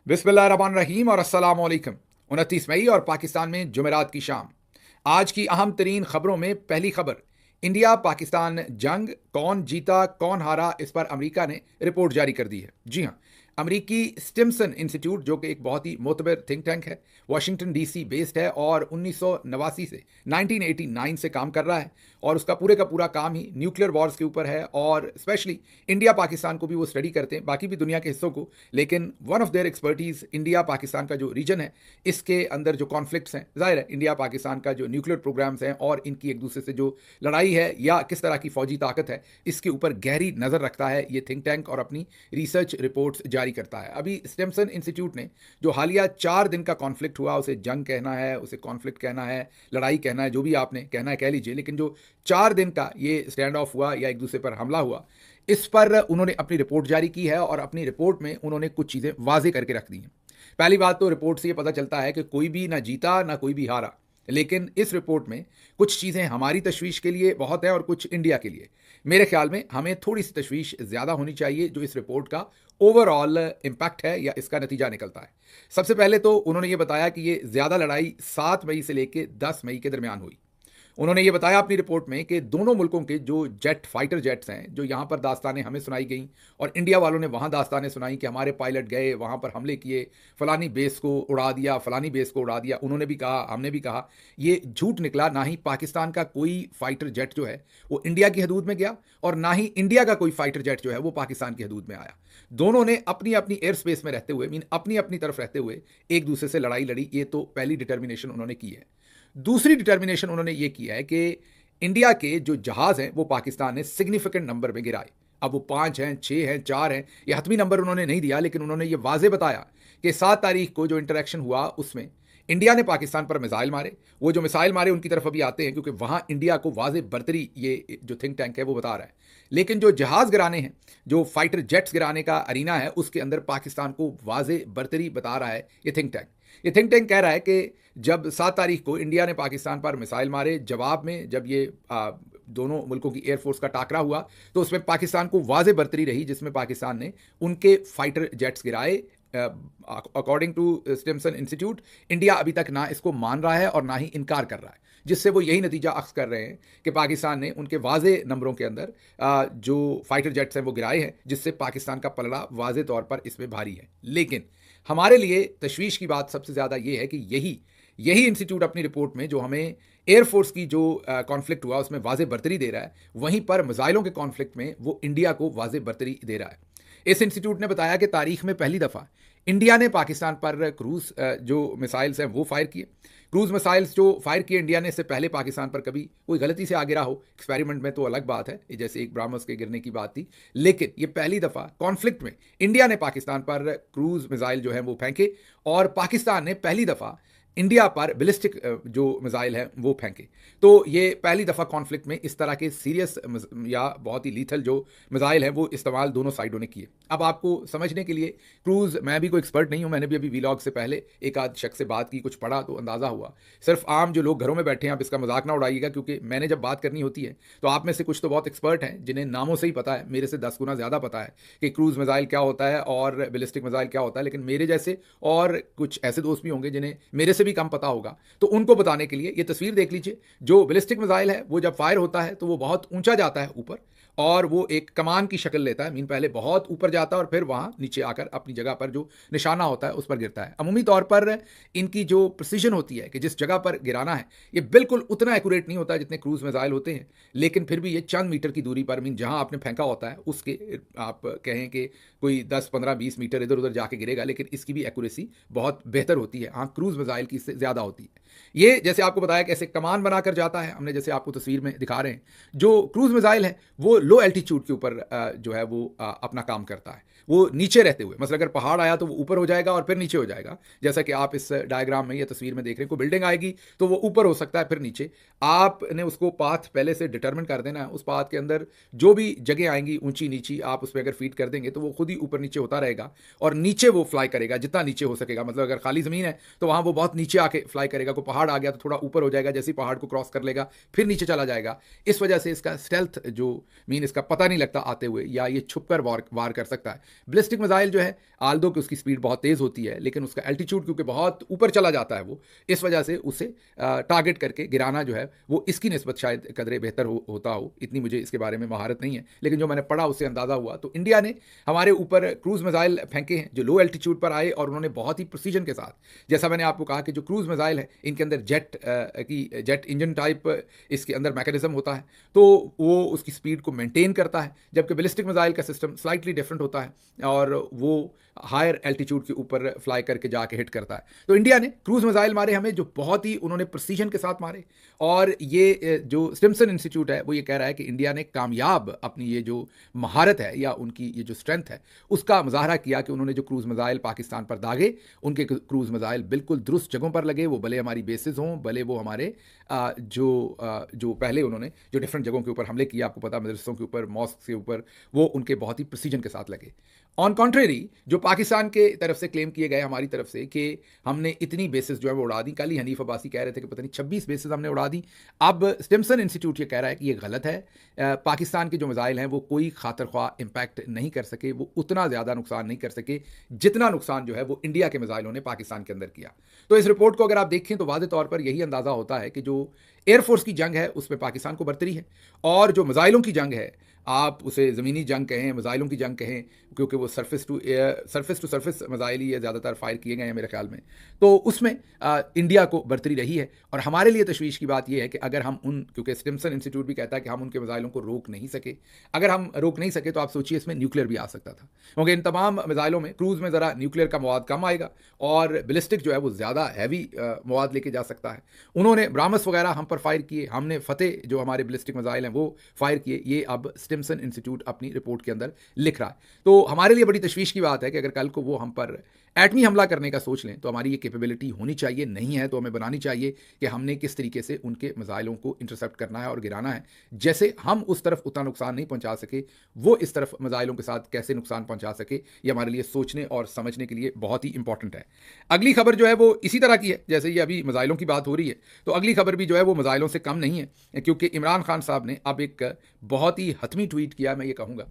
बिस्मिल्लाहिर्रहमानिर्रहीम और अस्सलाम वालेकुम। 29 मई और पाकिस्तान में जुमेरात की शाम। आज की अहम तरीन खबरों में पहली खबर, इंडिया पाकिस्तान जंग, कौन जीता कौन हारा, इस पर अमेरिका ने रिपोर्ट जारी कर दी है। जी हाँ, अमेरिकी स्टिम्सन इंस्टीट्यूट, जो कि एक बहुत ही मोतबर थिंक टैंक है, वाशिंगटन डीसी बेस्ड है और 1989 से 1989 से काम कर रहा है और उसका पूरे का पूरा काम ही न्यूक्लियर वॉर्स के ऊपर है और स्पेशली इंडिया पाकिस्तान को भी वो स्टडी करते हैं, बाकी भी दुनिया के हिस्सों को, लेकिन one of their expertise India Pakistan का जो रीजन है, इसके अंदर जो कॉन्फ्लिक्ट्स हैं, जाहिर है इंडिया पाकिस्तान का जो न्यूक्लियर प्रोग्राम्स हैं और इनकी एक दूसरे से जो लड़ाई है या किस तरह की फौजी ताकत है, इसके ऊपर गहरी नज़र रखता है ये थिंक टैंक और अपनी रिसर्च रिपोर्ट्स जारी करता है। अभी स्टिम्सन इंस्टीट्यूट ने जो हालिया 4 दिन का कॉन्फ्लिक्ट हुआ, उसे जंग कहना है, उसे कॉन्फ्लिक्ट कहना है, लड़ाई कहना है, जो भी आपने कहना है कह लीजिए, लेकिन जो 4 दिन का ये स्टैंड ऑफ हुआ या एक दूसरे पर हमला हुआ, इस पर उन्होंने अपनी रिपोर्ट जारी की है और अपनी रिपोर्ट में उन्होंने कुछ चीज़ें वाजे करके रख दी हैं। पहली बात तो रिपोर्ट से ये पता चलता है कि कोई भी ना जीता ना कोई भी हारा, लेकिन इस रिपोर्ट में कुछ चीज़ें हमारी तशवीश के लिए बहुत है और कुछ इंडिया के लिए। मेरे ख्याल में हमें थोड़ी सी तशवीश ज़्यादा होनी चाहिए जो इस रिपोर्ट का ओवरऑल इम्पैक्ट है या इसका नतीजा निकलता है। सबसे पहले तो उन्होंने ये बताया कि ये ज़्यादा लड़ाई 7 मई से लेकर 10 मई के दरमियान हुई। उन्होंने ये बताया अपनी रिपोर्ट में कि दोनों मुल्कों के जो जेट फाइटर जेट्स हैं, जो यहाँ पर दास्तानें हमें सुनाई गई और इंडिया वालों ने वहाँ दास्तानें सुनाई कि हमारे पायलट गए वहाँ पर हमले किए, फलानी बेस को उड़ा दिया, फलानी बेस को उड़ा दिया, उन्होंने भी कहा, हमने भी कहा, ये झूठ निकला। ना ही पाकिस्तान का कोई फाइटर जेट जो है वो इंडिया की हदूद में गया और ना ही इंडिया का कोई फाइटर जेट जो है वो पाकिस्तान की हदूद में आया। दोनों ने अपनी अपनी एयर स्पेस में रहते हुए, मीन अपनी अपनी तरफ रहते हुए एक दूसरे से लड़ाई लड़ी। ये तो पहली डिटर्मिनेशन उन्होंने की है। दूसरी डिटर्मिनेशन उन्होंने ये किया है कि इंडिया के जो जहाज़ हैं वो पाकिस्तान ने सिग्निफिकेंट नंबर में गिराए। अब वो 5 हैं, 6 हैं, 4 हैं, ये हतमी नंबर उन्होंने नहीं दिया, लेकिन उन्होंने ये वाजे बताया कि 7 तारीख को जो इंटरेक्शन हुआ उसमें इंडिया ने पाकिस्तान पर मिसाइल मारे। वो जो मिसाइल मारे उनकी तरफ अभी आते हैं, क्योंकि वहाँ इंडिया को वाजे बर्तरी ये जो थिंक टैंक है वो बता रहा है। लेकिन जो जहाज़ गिराने हैं, जो फाइटर जेट्स गिराने का अरीना है, उसके अंदर पाकिस्तान को वाजे बर्तरी बता रहा है ये थिंक टैंक। ये थिंक टैंक कह रहा है कि जब 7 तारीख को इंडिया ने पाकिस्तान पर मिसाइल मारे, जवाब में जब ये दोनों मुल्कों की एयरफोर्स का टाकरा हुआ तो उसमें पाकिस्तान को वाजे बर्तरी रही, जिसमें पाकिस्तान ने उनके फाइटर जेट्स गिराए। According to Stimson Institute, India अभी तक ना इसको मान रहा है और ना ही इनकार कर रहा है, जिससे वो यही नतीजा अख्ज़ कर रहे हैं कि पाकिस्तान ने उनके वाजे नंबरों के अंदर जो फाइटर जेट्स हैं वो गिराए हैं, जिससे पाकिस्तान का पलड़ा वाजे तौर पर इसमें भारी है। लेकिन हमारे लिए तशवीश की बात सबसे ज़्यादा ये है कि यही इंस्टीट्यूट अपनी रिपोर्ट में जो हमें एयरफोर्स की जो कॉन्फ्लिक्ट हुआ उसमें वाजे बर्तरी दे रहा है, वहीं पर मिसाइलों के कॉन्फ्लिक्ट में वो इंडिया को वाजे बर्तरी दे रहा है। इस इंस्टीट्यूट ने बताया कि तारीख में पहली दफ़ा इंडिया ने पाकिस्तान पर क्रूज़ जो मिसाइल्स हैं वो फायर किए। क्रूज़ मिसाइल्स जो फायर किए इंडिया ने, इससे पहले पाकिस्तान पर कभी कोई गलती से आ गिरा हो, एक्सपेरिमेंट में तो अलग बात है, जैसे एक ब्राह्मस के गिरने की बात थी, लेकिन ये पहली दफ़ा कॉन्फ्लिक्ट में इंडिया ने पाकिस्तान पर क्रूज़ मिसाइल जो है वो फेंके और पाकिस्तान ने पहली दफ़ा इंडिया पर बैलिस्टिक जो मिसाइल है वो फेंके। तो ये पहली दफ़ा कॉन्फ्लिक्ट में इस तरह के सीरियस या बहुत ही लीथल जो मिसाइल है वो इस्तेमाल दोनों साइडों ने किए। अब आपको समझने के लिए, क्रूज़, मैं भी कोई एक्सपर्ट नहीं हूँ, मैंने भी अभी वीलॉग से पहले एक आध शख्स से बात की, कुछ पढ़ा तो अंदाज़ा हुआ। सिर्फ आम जो लोग घरों में बैठे हैं, आप इसका मजाक ना उड़ाइएगा, क्योंकि मैंने जब बात करनी होती है तो आप में से कुछ तो बहुत एक्सपर्ट हैं जिन्हें नामों से ही पता है, मेरे से 10 गुना ज़्यादा पता है कि क्रूज़ मिसाइल क्या होता है और बैलिस्टिक मिसाइल क्या होता है। लेकिन मेरे जैसे और कुछ ऐसे दोस्त भी होंगे जिन्हें मेरे से भी कम पता होगा, तो उनको बताने के लिए ये तस्वीर देख लीजिए। जो बैलिस्टिक मिसाइल है वो जब फायर होता है तो वो बहुत ऊंचा जाता है ऊपर और वो एक कमान की शक्ल लेता है, मीन पहले बहुत ऊपर जाता है और फिर वहाँ नीचे आकर अपनी जगह पर जो निशाना होता है उस पर गिरता है। अमूमी तौर पर इनकी जो प्रिसीजन होती है कि जिस जगह पर गिराना है, ये बिल्कुल उतना एक्यूरेट नहीं होता जितने क्रूज मिसाइल होते हैं, लेकिन फिर भी ये चंद मीटर की दूरी पर, मीन जहाँ आपने फेंका होता है उसके आप कहें कि कोई 10, 15, 20 मीटर इधर उधर जाके गिरेगा, लेकिन इसकी भी एक्यूरेसी बहुत बेहतर होती है। हाँ, क्रूज मिसाइल की इससे ज़्यादा होती है। ये जैसे आपको बताया कि ऐसे कमान बनाकर जाता है, हमने जैसे आपको तस्वीर में दिखा रहे हैं, जो क्रूज मिसाइल है वो लो एल्टीट्यूड के ऊपर जो है वो अपना काम करता है। वो नीचे रहते हुए, मतलब अगर पहाड़ आया तो वो ऊपर हो जाएगा और फिर नीचे हो जाएगा, जैसा कि आप इस डायग्राम में या तस्वीर में देख रहे हैं। कोई बिल्डिंग आएगी तो वो ऊपर हो सकता है फिर नीचे, आपने उसको पाथ पहले से डिटरमिन कर देना है। उस पाथ के अंदर जो भी जगह आएंगी ऊंची नीची, आप उस पर अगर फीड कर देंगे तो वो खुद ही ऊपर नीचे होता रहेगा और नीचे वो फ्लाई करेगा जितना नीचे हो सकेगा। मतलब अगर खाली ज़मीन है तो वहाँ वो बहुत नीचे आके फ्लाई करेगा, कोई पहाड़ आ गया तो थोड़ा ऊपर हो जाएगा, जैसे ही पहाड़ को क्रॉस कर लेगा फिर नीचे चला जाएगा। इस वजह से इसका स्टेल्थ जो मीन इसका पता नहीं लगता आते हुए, या ये छुपकर वार कर सकता है। बैलिस्टिक मिसाइल जो है, आल्दो कि उसकी स्पीड बहुत तेज़ होती है, लेकिन उसका एल्टीट्यूड क्योंकि बहुत ऊपर चला जाता है वो, इस वजह से उसे टारगेट करके गिराना जो है वो इसकी निस्बत शायद कदरे बेहतर होता हो। इतनी मुझे इसके बारे में महारत नहीं है, लेकिन जो मैंने पढ़ा उससे अंदाज़ा हुआ। तो इंडिया ने हमारे ऊपर क्रूज़ मिसाइल फेंके हैं जो लो एल्टीट्यूड पर आए, और उन्होंने बहुत ही प्रिसीजन के साथ, जैसा मैंने आपको कहा कि जो क्रूज़ मिसाइल है इनके अंदर जेट इंजन टाइप इसके अंदर मैकेनिज्म होता है, तो वो उसकी स्पीड को मेंटेन करता है, जबकि बैलिस्टिक मिसाइल का सिस्टम स्लाइटली डिफरेंट होता है और वो हायर एल्टीट्यूड के ऊपर फ्लाई करके जाके हिट करता है। तो इंडिया ने क्रूज मिसाइल मारे हमें जो बहुत ही उन्होंने प्रिसीजन के साथ मारे, और ये जो स्टिम्सन इंस्टीट्यूट है वो ये कह रहा है कि इंडिया ने कामयाब अपनी ये जो महारत है या उनकी ये जो स्ट्रेंथ है उसका मुजाहरा किया कि उन्होंने जो क्रूज मिसाइल पाकिस्तान पर दागे, उनके क्रूज मिसाइल बिल्कुल दुरुस्त जगहों पर लगे, वो भले हमारी बेसिस हों, भले वो हमारे जो पहले उन्होंने जो डिफरेंट जगहों के ऊपर हमले किए, आपको पता मदरसों के ऊपर, मॉस्क के ऊपर, वो उनके बहुत ही प्रिसीजन के साथ लगे। ऑन कॉन्ट्रेरी जो पाकिस्तान के तरफ से क्लेम किए गए हमारी तरफ से कि हमने इतनी बेसिस जो है वो उड़ा दी, कल ही हनीफ अब्बासी कह रहे थे कि पता नहीं 26 बेसिस हमने उड़ा दी। अब स्टिम्सन इंस्टीट्यूट ये कह रहा है कि ये गलत है, पाकिस्तान के जो मिसाइल हैं वो कोई खातर ख्वाह इम्पैक्ट नहीं कर सके, वो उतना ज़्यादा नुकसान नहीं कर सके जितना नुकसान जो है वो इंडिया के मिसाइलों ने पाकिस्तान के अंदर किया। तो इस रिपोर्ट को अगर आप देखें तो वाज़ेह तौर पर यही अंदाज़ा होता है कि जो एयरफोर्स की जंग है उसमें पाकिस्तान को बरतरी है, और जो मिसाइलों की जंग है, आप उसे ज़मीनी जंग कहें, मिसाइलों की जंग कहें, क्योंकि वो सरफेस टू सरफेस मिसाइल ही ज़्यादातर फायर किए गए हैं मेरे ख्याल में, तो उसमें इंडिया को बरतरी रही है। और हमारे लिए तशवीश की बात यह है कि अगर हम क्योंकि स्टिम्सन इंस्टीट्यूट भी कहता है कि हम उनके मिसाइलों को रोक नहीं सके, अगर हम रोक नहीं सके तो आप सोचिए इसमें न्यूक्लियर भी आ सकता था, क्योंकि इन तमाम मिसाइलों में क्रूज़ में ज़रा न्यूक्लियर का मवाद कम आएगा और बैलिस्टिक जो है वो ज़्यादा हैवी मवाद लेके जा सकता है। उन्होंने ब्राह्मस वगैरह हम पर फायर किए, हमने फतेह जो हमारे बैलिस्टिक मिसाइल हैं वो फायर किए, ये अब स्टिम्सन इंस्टीट्यूट अपनी रिपोर्ट के अंदर लिख रहा है। तो हमारे लिए बड़ी तशवीश की बात है कि अगर कल को वो हम पर एटमी हमला करने का सोच लें तो हमारी ये कैपेबिलिटी होनी चाहिए, नहीं है तो हमें बनानी चाहिए कि हमने किस तरीके से उनके मिसाइलों को इंटरसेप्ट करना है और गिराना है, जैसे हम उस तरफ उतना नुकसान नहीं पहुंचा सके वो इस तरफ मिसाइलों के साथ कैसे नुकसान पहुंचा सके। ये हमारे लिए सोचने और समझने के लिए बहुत ही इंपॉर्टेंट है। अगली खबर जो है वो इसी तरह की है, जैसे ये अभी मिसाइलों की बात हो रही है तो अगली खबर भी जो है वो मिसाइलों से कम नहीं है, क्योंकि इमरान खान साहब ने अब एक बहुत ही हतमी ट्वीट किया, मैं ये कहूँगा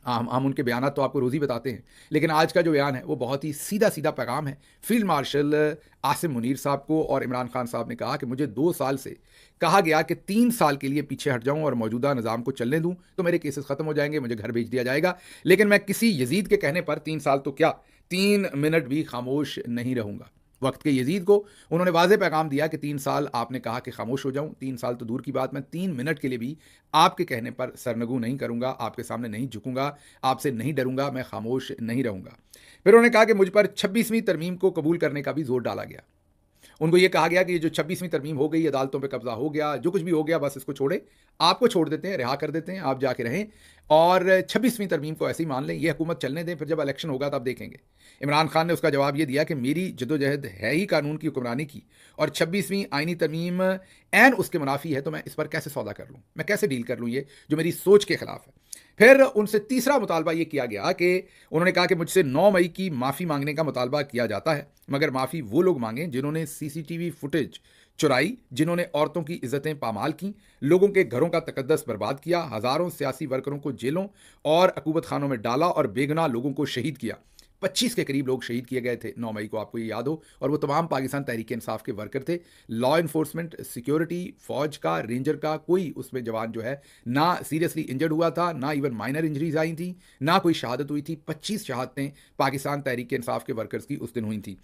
हम उनके बयान तो आपको रोज़ ही बताते हैं, लेकिन आज का जो बयान है वो बहुत ही सीधा सीधा पैगाम है फील्ड मार्शल आसिम मुनीर साहब को। और इमरान खान साहब ने कहा कि मुझे 2 साल से कहा गया कि 3 साल के लिए पीछे हट जाऊं और मौजूदा निज़ाम को चलने दूं तो मेरे केसेस ख़त्म हो जाएंगे, मुझे घर भेज दिया जाएगा, लेकिन मैं किसी यजीद के कहने पर 3 साल तो क्या 3 मिनट भी खामोश नहीं रहूँगा। वक्त के यजीद को उन्होंने वाज़े पैगाम दिया कि 3 साल आपने कहा कि खामोश हो जाऊं, 3 साल तो दूर की बात, मैं 3 मिनट के लिए भी आपके कहने पर सरनगू नहीं करूंगा, आपके सामने नहीं झुकूंगा, आपसे नहीं डरूंगा, मैं खामोश नहीं रहूंगा। फिर उन्होंने कहा कि मुझ पर 26वीं तरमीम को कबूल करने का भी जोर डाला गया। उनको ये कहा गया कि ये जो 26वीं तरमीम हो गई, अदालतों पे कब्जा हो गया, जो कुछ भी हो गया बस इसको छोड़े, आपको छोड़ देते हैं, रिहा कर देते हैं, आप जाके रहें और 26वीं तरमीम को ऐसे ही मान लें, ये हुकूमत चलने दें, फिर जब इलेक्शन होगा तब देखेंगे। इमरान खान ने उसका जवाब ये दिया कि मेरी जदोजहद है ही कानून की हुक्मरानी की, और 26वीं आइनी तरमीम एन उसके मुनाफी है, तो मैं इस पर कैसे सौदा कर लूँ, मैं कैसे डील कर लूँ, ये जो मेरी सोच के खिलाफ है। फिर उनसे तीसरा मुतालबा ये किया गया कि उन्होंने कहा कि मुझसे 9 मई की माफ़ी मांगने का मुतालबा किया जाता है, मगर माफ़ी वो लोग मांगें जिन्होंने सीसीटीवी फुटेज चुराई, जिन्होंने औरतों की इज्जतें पामाल की, लोगों के घरों का तकद्दस बर्बाद किया, हज़ारों सियासी वर्करों को जेलों और अकूबत खानों में डाला और बेगुनाह लोगों को शहीद किया। 25 के करीब लोग शहीद किए गए थे 9 मई को, आपको ये याद हो, और वो तमाम पाकिस्तान तहरीक इंसाफ के वर्कर थे। लॉ इन्फोर्समेंट, सिक्योरिटी, फौज का, रेंजर का, कोई उसमें जवान जो है ना सीरियसली इंजर्ड हुआ था, ना इवन माइनर इंजरीज आई थी, ना कोई शहादत हुई थी। 25 शहादतें पाकिस्तान तहरीक इंसाफ के वर्कर्स की उस दिन हुई थी।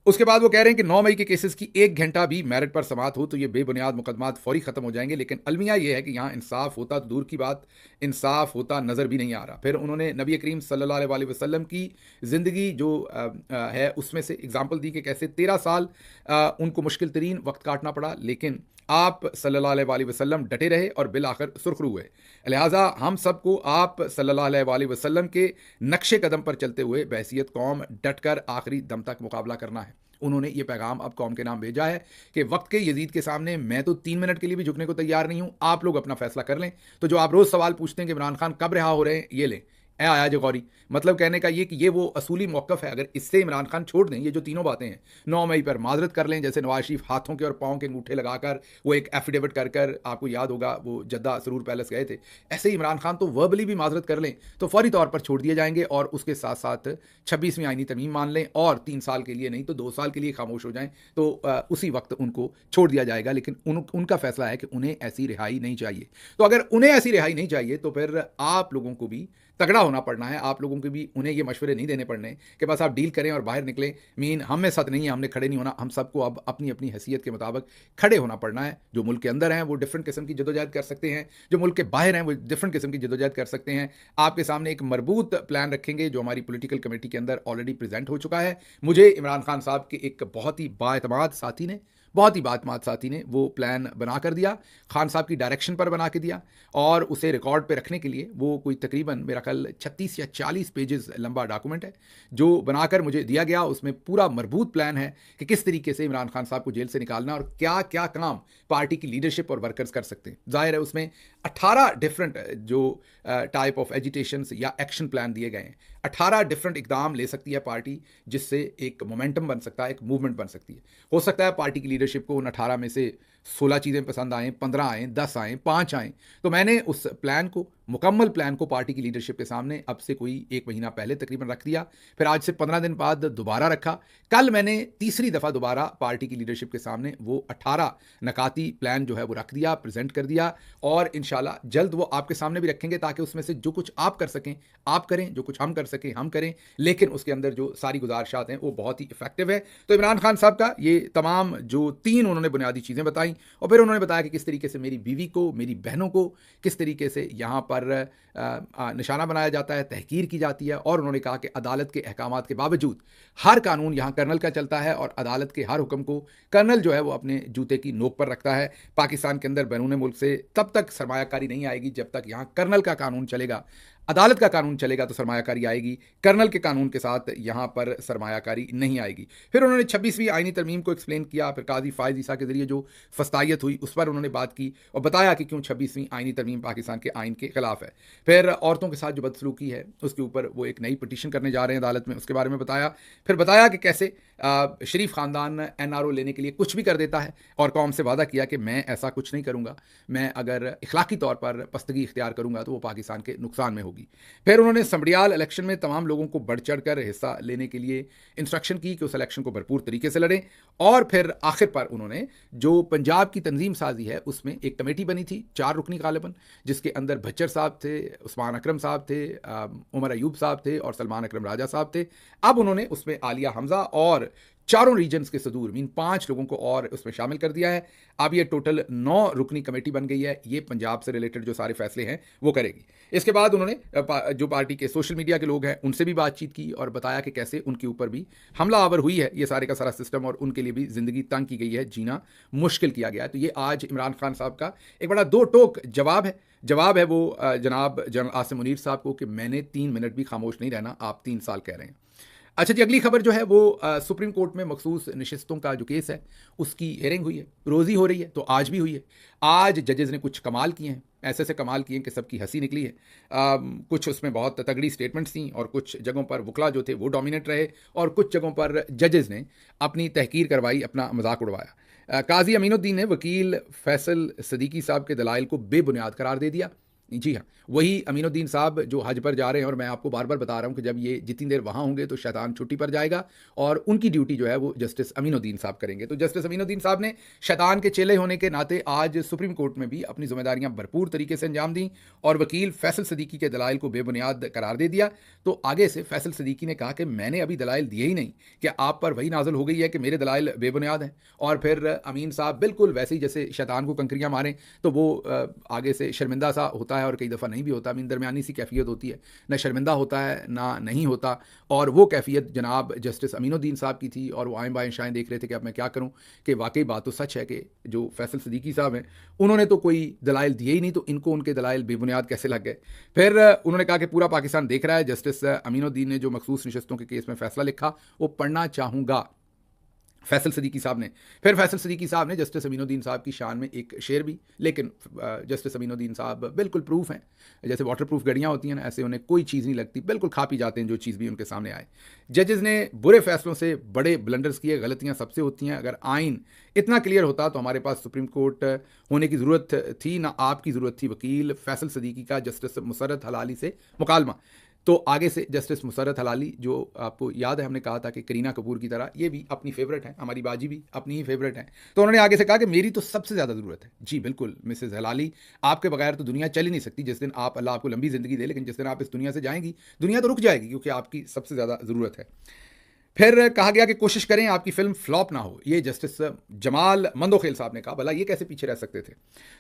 उसके बाद वो कह रहे हैं कि 9 मई के केसेस की 1 घंटा भी मेरिट पर समात हो तो ये बेबुनियाद मुकदमात फौरी ख़त्म हो जाएंगे, लेकिन अलमिया ये है कि यहाँ इंसाफ होता तो दूर की बात, इंसाफ होता नज़र भी नहीं आ रहा। फिर उन्होंने नबी करीम सल्लल्लाहु अलैहि वसल्लम की ज़िंदगी जो है उसमें से एग्जाम्पल दी कि कैसे 13 साल उनको मुश्किल तरीन वक्त काटना पड़ा, लेकिन आप सल्लल्लाहु अलैहि वसल्लम डटे रहे और बिल आखिर सुरखरू हुए। लिहाजा हम सबको आप सल्लल्लाहु अलैहि वसल्लम के नक्शे कदम पर चलते हुए बहसीत कौम डट कर आखिरी दम तक मुकाबला करना है। उन्होंने ये पैगाम अब कौम के नाम भेजा है कि वक्त के यजीद के सामने मैं तो 3 मिनट के लिए भी झुकने को तैयार नहीं हूँ, आप लोग अपना फैसला कर लें। तो जो आप रोज़ सवाल पूछते हैं कि इमरान खान कब रिहा हो रहे हैं, ये लें, ए आया जो गौरी, मतलब कहने का ये कि ये वो असूली मौक़िफ़ है, अगर इससे इमरान खान छोड़ दें, ये जो तीनों बातें हैं, 9 मई पर माज़रत कर लें, जैसे नवाज़ शरीफ हाथों के और पाँव के अंगूठे लगाकर वो एक एफ़िडेविट कर कर, आपको याद होगा वो जद्दा सरूर पैलेस गए थे, ऐसे ही इमरान खान तो वर्बली भी माज़रत कर लें, तो फ़ौरी तौर पर छोड़ दिए जाएंगे और उसके साथ-साथ 26वीं आईनी तरमीम मान लें और 3 साल के लिए नहीं तो 2 साल के लिए खामोश हो जाएँ, तो उसी वक़्त उनको छोड़ दिया जाएगा। लेकिन उनका फ़ैसला है कि उन्हें ऐसी रिहाई नहीं चाहिए। तो अगर उन्हें ऐसी रिहाई नहीं चाहिए, तो फिर आप लोगों को भी तगड़ा होना पड़ना है, आप लोगों को भी उन्हें ये मशवरे नहीं देने पड़ने कि बस आप डील करें और बाहर निकलें। मीन हम में सत नहीं है, हमने खड़े नहीं होना, हम सबको अब अपनी-अपनी हैसियत के मुताबिक खड़े होना पड़ना है। जो मुल्क के अंदर हैं, वो डिफरेंट किस्म की जद्दोजहद कर सकते हैं, जो मुल्क के बाहर हैं, वो डिफरेंट किस्म की जद्दोजहद कर सकते हैं। आपके सामने एक मरबूत प्लान रखेंगे, जो हमारी पॉलिटिकल कमेटी के अंदर ऑलरेडी प्रेज़ेंट हो चुका है। मुझे इमरान खान साहब के एक बहुत ही बाएतमाद साथी ने वो प्लान बना कर दिया, खान साहब की डायरेक्शन पर बना के दिया और उसे रिकॉर्ड पे रखने के लिए वो कोई तकरीबन मेरा ख्याल 36 या 40 पेजेस लंबा डॉक्यूमेंट है, जो बनाकर मुझे दिया गया। उसमें पूरा मरबूत प्लान है कि किस तरीके से इमरान खान साहब को जेल से निकालना और क्या-क्या काम पार्टी की लीडरशिप और वर्कर्स कर सकते हैं। ज़ाहिर है उसमें 18 डिफरेंट जो टाइप ऑफ एजिटेशंस या एक्शन प्लान दिए गए हैं। 18 डिफरेंट इकदाम ले सकती है पार्टी, जिससे एक मोमेंटम बन सकता है, एक मूवमेंट बन सकती है। हो सकता है पार्टी की लीडरशिप को उन 18 में से 16 चीज़ें पसंद आएँ, 15 आएँ, 10 आएँ, 5 आएँ। तो मैंने उस प्लान को, मुकम्मल प्लान को पार्टी की लीडरशिप के सामने अब से कोई 1 महीना पहले तकरीबन रख दिया। फिर आज से 15 दिन बाद दोबारा रखा। कल मैंने तीसरी दफ़ा दोबारा पार्टी की लीडरशिप के सामने वो 18 नकाती प्लान जो है वो रख दिया, प्रेज़ेंट कर दिया और इंशाल्लाह जल्द वो आपके सामने भी रखेंगे, ताकि उसमें से जो कुछ आप कर सकें, आप करें, जो कुछ हम कर सकें, हम करें। लेकिन उसके अंदर जो सारी गुज़ारिशात हैं, वो बहुत ही इफ़ेक्टिव है। तो इमरान खान साहब का ये तमाम जो 3 उन्होंने बुनियादी चीज़ें बताई और फिर उन्होंने बताया कि किस तरीके से मेरी बीवी को, मेरी बहनों को किस तरीके से यहाँ पर निशाना बनाया जाता है, तहकीर की जाती है। और उन्होंने कहा कि अदालत के अहकामात के बावजूद हर कानून यहाँ कर्नल का चलता है और अदालत के हर हुक्म को कर्नल जो है वो अपने जूते की नोक पर रखता है। पाकिस्तान के अंदर बैरून मुल्क से तब तक सरमायाकारी नहीं आएगी जब तक यहाँ कर्नल का कानून चलेगा। अदालत का कानून चलेगा तो सरमायाकारी आएगी, कर्नल के कानून के साथ यहाँ पर सरमायाकारी नहीं आएगी। फिर उन्होंने 26वीं आईनी तरमीम को एक्सप्लेन किया। फिर काजी फायज़ ईसा के ज़रिए जो फस्तायत हुई उस पर उन्होंने बात की और बताया कि क्यों 26वीं आईनी तरमीम पाकिस्तान के आइन के ख़िलाफ़ है। फिर औरतों के साथ जो बदसलूकी है उसके ऊपर वो एक नई पिटीशन करने जा रहे हैं अदालत में, उसके बारे में बताया। फिर बताया कि कैसे शरीफ ख़ानदान NRO लेने के लिए कुछ भी कर देता है और कौम से वादा किया कि मैं ऐसा कुछ नहीं करूँगा, मैं अगर इखलाकी तौर पर पस्तगी इख्तियार करूँगा तो वो पाकिस्तान के नुकसान में होगी। फिर उन्होंने समड़ियाल इलेक्शन में तमाम लोगों को बढ़ चढ़ कर हिस्सा लेने के लिए इंस्ट्रक्शन की कि उस इलेक्शन को भरपूर तरीके से लड़ें। और फिर आखिर पर उन्होंने जो पंजाब की तंजीम साजी है उसमें एक कमेटी बनी थी 4 रुकनी गालिबन, जिसके अंदर भच्चर साहब थे, उस्मान अकरम साहब थे, उमर अयूब साहब थे और सलमान अकरम राजा साहब थे। अब उन्होंने उसमें आलिया हमजा और चारों रीजन्स के सदूर मीन 5 लोगों को और उसमें शामिल कर दिया है। अब ये टोटल 9 रुकनी कमेटी बन गई है। ये पंजाब से रिलेटेड जो सारे फैसले हैं वो करेगी। इसके बाद उन्होंने जो पार्टी के सोशल मीडिया के लोग हैं उनसे भी बातचीत की और बताया कि कैसे उनके ऊपर भी हमला आवर हुई है ये सारे का सारा सिस्टम, और उनके लिए भी ज़िंदगी तंग की गई है, जीना मुश्किल किया गया है। तो ये आज इमरान खान साहब का एक बड़ा 2 टोक जवाब है वो जनाब जनरल आसिम मुनीर साहब को कि मैंने 3 मिनट भी खामोश नहीं रहना, आप 3 साल कह रहे हैं। अच्छा जी, अगली खबर जो है वो सुप्रीम कोर्ट में मखसूस नशिस्तों का जो केस है उसकी हेयरिंग हुई है, रोज़ी हो रही है, तो आज भी हुई है। आज जजेज़ ने कुछ कमाल किए हैं, ऐसे कमाल किए हैं कि सबकी हंसी निकली है। कुछ उसमें बहुत तगड़ी स्टेटमेंट्स थी और कुछ जगहों पर वकला जो थे वो डोमिनेट रहे और कुछ जगहों पर जजेज़ ने अपनी तहकीर करवाई, अपना मजाक उड़वाया। काजी अमीनुद्दीन ने वकील फैसल सदीकी साहब के दलाइल को बेबुनियाद करार दे दिया। जी हाँ, वही अमीनुद्दीन साहब जो हज पर जा रहे हैं और मैं आपको बार बार बता रहा हूँ कि जब ये जितनी देर वहाँ होंगे तो शैतान छुट्टी पर जाएगा और उनकी ड्यूटी जो है वो जस्टिस अमीनुद्दीन साहब करेंगे। तो जस्टिस अमीनुद्दीन साहब ने शैतान के चेले होने के नाते आज सुप्रीम कोर्ट में भी अपनी जिम्मेदारियाँ भरपूर तरीके से अंजाम दी और वकील फैसल सदीकी के दलाइल को बेबुनियाद करार दे दिया। तो आगे से फैसल सदीकी ने कहा कि मैंने अभी दलाइल दिए ही नहीं, कि आप पर वही नाजल हो गई है कि मेरे दलाइल बेबुनियाद हैं। और फिर अमीन साहब बिल्कुल वैसे ही जैसे शैतान को कंकरियाँ मारें तो वो आगे से शर्मिंदा सा होता है और कई दफ़ा नहीं भी होता। मीन दरमियानी सी कैफियत होती है, ना शर्मिंदा होता है ना नहीं होता। और वो कैफियत जनाब जस्टिस अमीनुद्दीन साहब की थी और वो आएँ बाएँ शाएँ देख रहे थे कि अब मैं क्या करूँ, कि वाकई बात तो सच है कि जो फैसल सदीकी साहब हैं उन्होंने तो कोई दलाइल दिए ही नहीं, तो इनको उनके दलाइल बेबुनियाद कैसे लग गए। फिर उन्होंने कहा कि पूरा पाकिस्तान देख रहा है, जस्टिस अमीनुद्दीन ने जो मखसूस नशिस्तों के केस में फ़ैसला लिखा वो पढ़ना चाहूँगा। फैसल सदीकी साहब ने। फिर फैसल सदीकी साहब ने जस्टिस अमीनुद्दीन साहब की शान में एक शेर भी, लेकिन जस्टिस अमीनुद्दीन साहब बिल्कुल प्रूफ हैं, जैसे वाटर प्रूफ घड़ियाँ होती हैं ना, ऐसे उन्हें कोई चीज़ नहीं लगती, बिल्कुल खा पी जाते हैं जो चीज़ भी उनके सामने आए। जजेस ने बुरे फैसलों से बड़े ब्लंडर्स किए, गलतियाँ सबसे होती हैं। अगर आइन इतना क्लियर होता तो हमारे पास सुप्रीम कोर्ट होने की ज़रूरत थी ना, आपकी ज़रूरत थी। वकील फैसल सदीकी का जस्टिस मुसर्रत हलाली से मुकालमा। तो आगे से जस्टिस मुसर्रत हलाली, जो आपको याद है हमने कहा था कि करीना कपूर की तरह ये भी अपनी फेवरेट है, हमारी बाजी भी अपनी ही फेवरेट है, तो उन्होंने आगे से कहा कि मेरी तो सबसे ज़्यादा ज़रूरत है। जी बिल्कुल मिसेस हलाली, आपके बगैर तो दुनिया चल ही नहीं सकती। जिस दिन आप, अल्लाह आपको लंबी ज़िंदगी दे, लेकिन जिस दिन आप इस दुनिया से जाएंगी, दुनिया तो रुक जाएगी, क्योंकि आपकी सबसे ज़्यादा ज़रूरत है। फिर कहा गया कि कोशिश करें आपकी फिल्म फ्लॉप ना हो। ये जस्टिस जमाल मंदोखेल साहब ने कहा, भला ये कैसे पीछे रह सकते थे।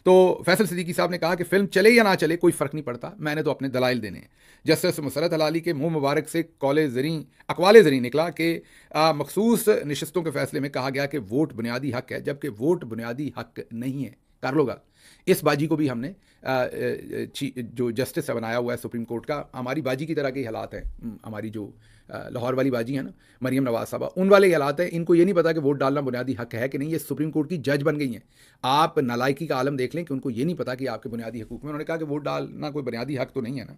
तो फैसल सिद्दीकी साहब ने कहा कि फिल्म चले या ना चले कोई फ़र्क नहीं पड़ता, मैंने तो अपने दलाइल देने हैं। जस्टिस मुसर्रत हलाली के मुंह मुबारक से अकवाले ज़री निकला कि मखसूस नशस्तों के फैसले में कहा गया कि वोट बुनियादी हक है, जबकि वोट बुनियादी हक नहीं है। कर लो गल। इस बाजी को भी हमने जो जस्टिस बनाया हुआ है सुप्रीम कोर्ट का, हमारी बाजी की तरह के हालात हैं। हमारी जो लाहौर वाली बाजी है ना, मरियम नवाज साहबा, उन वाले हालात हैं। इनको ये नहीं पता कि वोट डालना बुनियादी हक है कि नहीं। ये सुप्रीम कोर्ट की जज बन गई हैं। आप नालायकी का आलम देख लें कि उनको ये नहीं पता कि आपके बुनियादी हकूक में, उन्होंने कहा कि वोट डालना कोई बुनियादी हक तो नहीं है ना।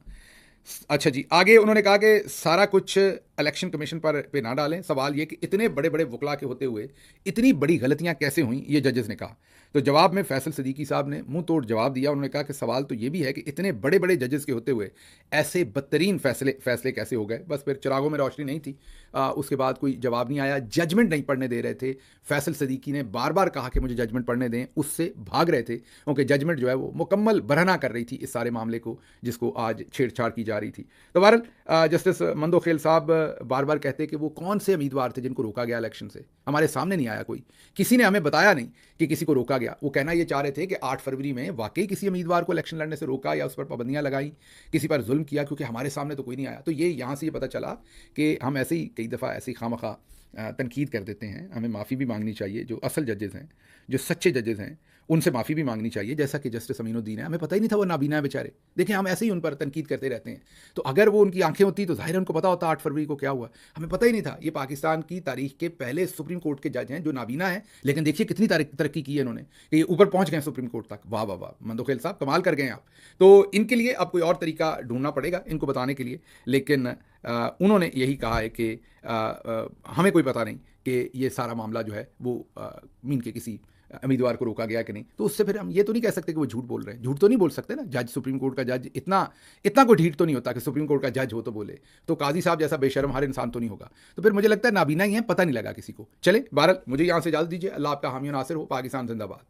अच्छा जी, आगे उन्होंने कहा कि सारा कुछ इलेक्शन कमीशन पे ना डालें। सवाल ये कि इतने बड़े बड़े वकला के होते हुए इतनी बड़ी गलतियां कैसे हुई, ये जजेस ने कहा। तो जवाब में फैसल सदीकी साहब ने मुंह तोड़ जवाब दिया। उन्होंने कहा कि सवाल तो ये भी है कि इतने बड़े बड़े जजेस के होते हुए ऐसे बदतरीन फैसले कैसे हो गए। बस फिर चिरागों में रोशनी नहीं थी। उसके बाद कोई जवाब नहीं आया। जजमेंट नहीं पढ़ने दे रहे थे। फैसल सदीकी ने बार बार कहा कि मुझे जजमेंट पढ़ने दें, उससे भाग रहे थे, क्योंकि जजमेंट जो है वो मुकम्मल बरहना कर रही थी इस सारे मामले को, जिसको आज छेड़छाड़ की जा रही थी। तो बहरहाल जस्टिस मंदोखेल साहब बार बार कहते कि वो कौन से उम्मीदवार थे जिनको रोका गया इलेक्शन से। हमारे सामने नहीं आया कोई, किसी ने हमें बताया नहीं कि किसी को रोका गया। वो कहना ये चाह रहे थे कि 8 फरवरी में वाकई किसी उम्मीदवार को इलेक्शन लड़ने से रोका या उस पर पाबंदियां लगाई, किसी पर जुल्म किया, क्योंकि हमारे सामने तो कोई नहीं आया। तो ये यहाँ से ये पता चला कि हम ऐसे ही कई दफ़ा ऐसी खामखा तनकीद कर देते हैं। हमें माफ़ी भी मांगनी चाहिए। जो असल जजेस हैं, जो सच्चे जजेस हैं, उनसे माफ़ी भी मांगनी चाहिए। जैसा कि जस्टिस अमीनुद्दीन है, हमें पता ही नहीं था वो नाबीना है बेचारे। देखें, हम ऐसे ही उन पर तनकीद करते रहते हैं। तो अगर वो उनकी आंखें होती तो जाहिर है उनको पता होता 8 फरवरी को क्या हुआ। हमें पता ही नहीं था। ये पाकिस्तान की तारीख के पहले सुप्रीम कोर्ट के जज हैं जो नाबीना हैं, लेकिन देखिए कितनी तरक्की की है इन्होंने कि ये ऊपर पहुंच गए सुप्रीम कोर्ट तक। वाह वाह वाह, मंदोखेल साहब कमाल कर गए आप। तो इनके लिए अब कोई और तरीका ढूंढना पड़ेगा इनको बताने के लिए। लेकिन उन्होंने यही कहा है कि हमें कोई पता नहीं कि ये सारा मामला जो है वो मीन के किसी उम्मीदवार को रोका गया कि नहीं। तो उससे फिर हम ये तो नहीं कह सकते कि वो झूठ बोल रहे हैं। झूठ तो नहीं बोल सकते ना। जज, सुप्रीम कोर्ट का जज इतना कोई ढीठ तो नहीं होता कि सुप्रीम कोर्ट का जज हो तो बोले। तो काजी साहब जैसा बेशर्म हर इंसान तो नहीं होगा। तो फिर मुझे लगता है नाबीना ही है, पता नहीं लगा किसी को। चले, बहरहाल मुझे यहाँ से इजाज़त दीजिए। अल्लाह आपका हामी नासिर हो। पाकिस्तान जिंदाबाद।